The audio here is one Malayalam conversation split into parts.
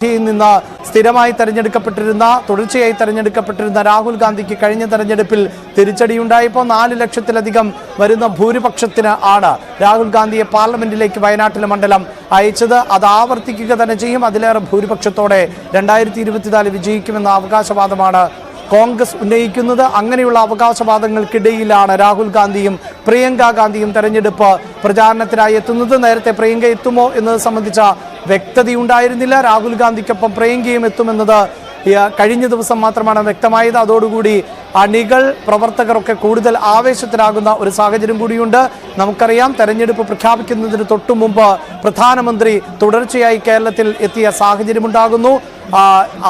നിന്ന് സ്ഥിരമായി തെരഞ്ഞെടുക്കപ്പെട്ടിരുന്ന തുടർച്ചയായി തെരഞ്ഞെടുക്കപ്പെട്ടിരുന്ന രാഹുൽ ഗാന്ധിക്ക് കഴിഞ്ഞ തെരഞ്ഞെടുപ്പിൽ തിരിച്ചടിയുണ്ടായപ്പോൾ 4 ലക്ഷത്തിലധികം വരുന്ന ഭൂരിപക്ഷത്തിന് ആണ് രാഹുൽ ഗാന്ധിയെ പാർലമെന്റിലേക്ക് വയനാട്ടിലെ മണ്ഡലം അയച്ചത്. അത് ആവർത്തിക്കുക തന്നെ ചെയ്യും. അതിലേറെ ഭൂരിപക്ഷത്തോടെ 2024 വിജയിക്കുമെന്ന അവകാശവാദമാണ് കോൺഗ്രസ് ഉന്നയിക്കുന്നത്. അങ്ങനെയുള്ള അവകാശവാദങ്ങൾക്കിടയിലാണ് രാഹുൽ ഗാന്ധിയും പ്രിയങ്ക ഗാന്ധിയും തെരഞ്ഞെടുപ്പ് പ്രചാരണത്തിനായി എത്തുന്നത്. നേരത്തെ പ്രിയങ്ക എത്തുമോ എന്നത് സംബന്ധിച്ച വ്യക്തതയുണ്ടായിരുന്നില്ല. രാഹുൽ ഗാന്ധിക്കൊപ്പം പ്രിയങ്കയും എത്തുമെന്നത് കഴിഞ്ഞ ദിവസം മാത്രമാണ് വ്യക്തമായത്. അതോടുകൂടി അണികൾ പ്രവർത്തകരൊക്കെ കൂടുതൽ ആവേശത്തിലാകുന്ന ഒരു സാഹചര്യം കൂടിയുണ്ട്. നമുക്കറിയാം, തെരഞ്ഞെടുപ്പ് പ്രഖ്യാപിക്കുന്നതിന് തൊട്ടു മുമ്പ് പ്രധാനമന്ത്രി തുടർച്ചയായി കേരളത്തിൽ എത്തിയ സാഹചര്യമുണ്ടാകുന്നു.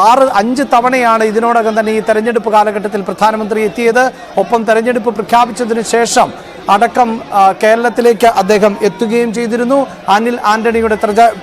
5 തവണയാണ് ഇതിനോടകം തന്നെ ഈ തെരഞ്ഞെടുപ്പ് കാലഘട്ടത്തിൽ പ്രധാനമന്ത്രി എത്തിയത്. ഒപ്പം തെരഞ്ഞെടുപ്പ് പ്രഖ്യാപിച്ചതിന് ശേഷം അടക്കം കേരളത്തിലേക്ക് അദ്ദേഹം എത്തുകയും ചെയ്തിരുന്നു. അനിൽ ആന്റണിയുടെ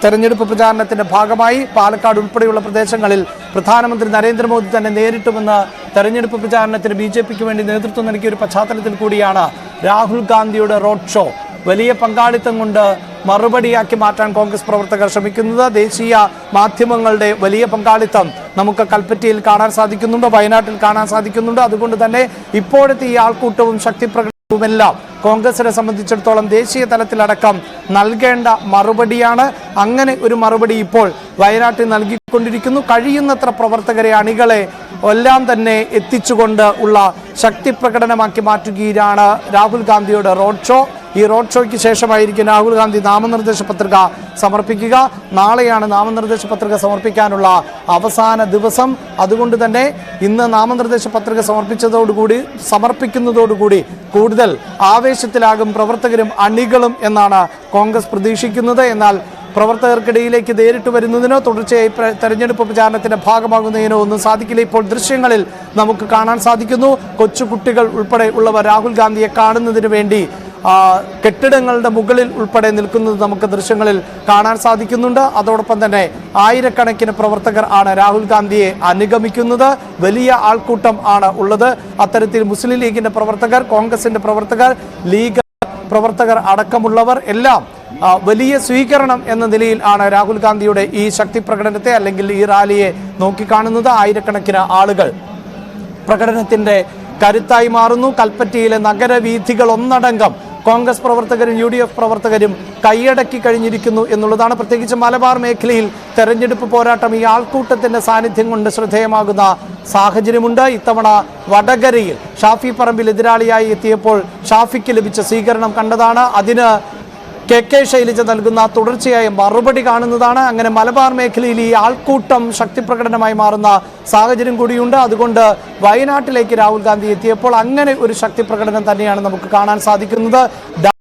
തെരഞ്ഞെടുപ്പ് പ്രചാരണത്തിന്റെ ഭാഗമായി പാലക്കാട് ഉൾപ്പെടെയുള്ള പ്രദേശങ്ങളിൽ പ്രധാനമന്ത്രി നരേന്ദ്രമോദി തന്നെ നേരിട്ടുമെന്ന് തെരഞ്ഞെടുപ്പ് പ്രചാരണത്തിന് BJPക്ക് വേണ്ടി നേതൃത്വം നൽകിയ ഒരു പശ്ചാത്തലത്തിൽ കൂടിയാണ് രാഹുൽ ഗാന്ധിയുടെ റോഡ് ഷോ വലിയ പങ്കാളിത്തം കൊണ്ട് മറുപടിയാക്കി മാറ്റാൻ കോൺഗ്രസ് പ്രവർത്തകർ ശ്രമിക്കുന്നത്. ദേശീയ മാധ്യമങ്ങളുടെ വലിയ പങ്കാളിത്തം നമുക്ക് കൽപ്പറ്റയിൽ കാണാൻ സാധിക്കുന്നുണ്ട്, വയനാട്ടിൽ കാണാൻ സാധിക്കുന്നുണ്ട്. അതുകൊണ്ട് തന്നെ ഇപ്പോഴത്തെ ഈ ആൾക്കൂട്ടവും ശക്തിപ്രകടനവുമെല്ലാം കോൺഗ്രസിനെ സംബന്ധിച്ചിടത്തോളം ദേശീയ തലത്തിലടക്കം നൽകേണ്ട മറുപടിയാണ്. അങ്ങനെ ഒരു മറുപടി ഇപ്പോൾ വയനാട്ടിൽ നൽകിക്കൊണ്ടിരിക്കുന്നു. കഴിയുന്നത്ര പ്രവർത്തകരെ, അണികളെ എല്ലാം തന്നെ എത്തിച്ചുകൊണ്ട് ഉള്ള ശക്തി പ്രകടനമാക്കി മാറ്റുകയാണ് രാഹുൽ ഗാന്ധിയുടെ റോഡ് ഷോ. ഈ റോഡ് ഷോയ്ക്ക് ശേഷമായിരിക്കും രാഹുൽ ഗാന്ധി നാമനിർദ്ദേശ പത്രിക സമർപ്പിക്കുക. നാളെയാണ് നാമനിർദ്ദേശ പത്രിക സമർപ്പിക്കാനുള്ള അവസാന ദിവസം. അതുകൊണ്ട് തന്നെ ഇന്ന് നാമനിർദ്ദേശ പത്രിക സമർപ്പിക്കുന്നതോടുകൂടി കൂടുതൽ ആവേശത്തിലാകും പ്രവർത്തകരും അണികളും എന്നാണ് കോൺഗ്രസ് പ്രതീക്ഷിക്കുന്നത്. എന്നാൽ പ്രവർത്തകർക്കിടയിലേക്ക് നേരിട്ട് വരുന്നതിനോ തുടർച്ചയായി തെരഞ്ഞെടുപ്പ് പ്രചാരണത്തിന്റെ ഭാഗമാകുന്നതിനോ ഒന്നും സാധിക്കില്ല. ഇപ്പോൾ ദൃശ്യങ്ങളിൽ നമുക്ക് കാണാൻ സാധിക്കുന്നു, കൊച്ചുകുട്ടികൾ ഉൾപ്പെടെ ഉള്ളവർ രാഹുൽ ഗാന്ധിയെ കാണുന്നതിന് വേണ്ടി കെട്ടിടങ്ങളുടെ മുകളിൽ ഉൾപ്പെടെ നിൽക്കുന്നത് നമുക്ക് ദൃശ്യങ്ങളിൽ കാണാൻ സാധിക്കുന്നുണ്ട്. അതോടൊപ്പം തന്നെ ആയിരക്കണക്കിന് പ്രവർത്തകർ ആണ് രാഹുൽ ഗാന്ധിയെ അനുഗമിക്കുന്നത്. വലിയ ആൾക്കൂട്ടം ആണ് ഉള്ളത്. അത്തരത്തിൽ മുസ്ലിം ലീഗിന്റെ പ്രവർത്തകർ, കോൺഗ്രസിന്റെ പ്രവർത്തകർ, ലീഗ് പ്രവർത്തകർ അടക്കമുള്ളവർ എല്ലാം വലിയ സ്വീകരണം എന്ന നിലയിൽ ആണ് രാഹുൽ ഗാന്ധിയുടെ ഈ ശക്തി പ്രകടനത്തെ അല്ലെങ്കിൽ ഈ റാലിയെ നോക്കിക്കാണുന്നത്. ആയിരക്കണക്കിന് ആളുകൾ പ്രകടനത്തിന്റെ കരുത്തായി മാറുന്നു. കൽപ്പറ്റയിലെ നഗരവീഥികൾ ഒന്നടങ്കം കോൺഗ്രസ് പ്രവർത്തകരും UDF പ്രവർത്തകരും കൈയടക്കി കഴിഞ്ഞിരിക്കുന്നു എന്നുള്ളതാണ്. പ്രത്യേകിച്ച് മലബാർ മേഖലയിൽ തെരഞ്ഞെടുപ്പ് പോരാട്ടം ഈ ആൾക്കൂട്ടത്തിന്റെ സാന്നിധ്യം കൊണ്ട് ശ്രദ്ധേയമാകുന്ന സാഹചര്യമുണ്ട്. ഇത്തവണ വടകരയിൽ ഷാഫി പറമ്പിൽ എതിരാളിയായി എത്തിയപ്പോൾ ഷാഫിക്ക് ലഭിച്ച സ്വീകരണം കണ്ടതാണ്. അതിന് KK ശൈലജ നൽകുന്ന തുടർച്ചയായ മറുപടി കാണുന്നതാണ്. അങ്ങനെ മലബാർ മേഖലയിൽ ഈ ആൾക്കൂട്ടം ശക്തിപ്രകടനമായി മാറുന്ന സാഹചര്യം കൂടിയുണ്ട്. അതുകൊണ്ട് വയനാട്ടിലേക്ക് രാഹുൽ ഗാന്ധി എത്തിയപ്പോൾ അങ്ങനെ ഒരു ശക്തിപ്രകടനം തന്നെയാണ് നമുക്ക് കാണാൻ സാധിക്കുന്നത്.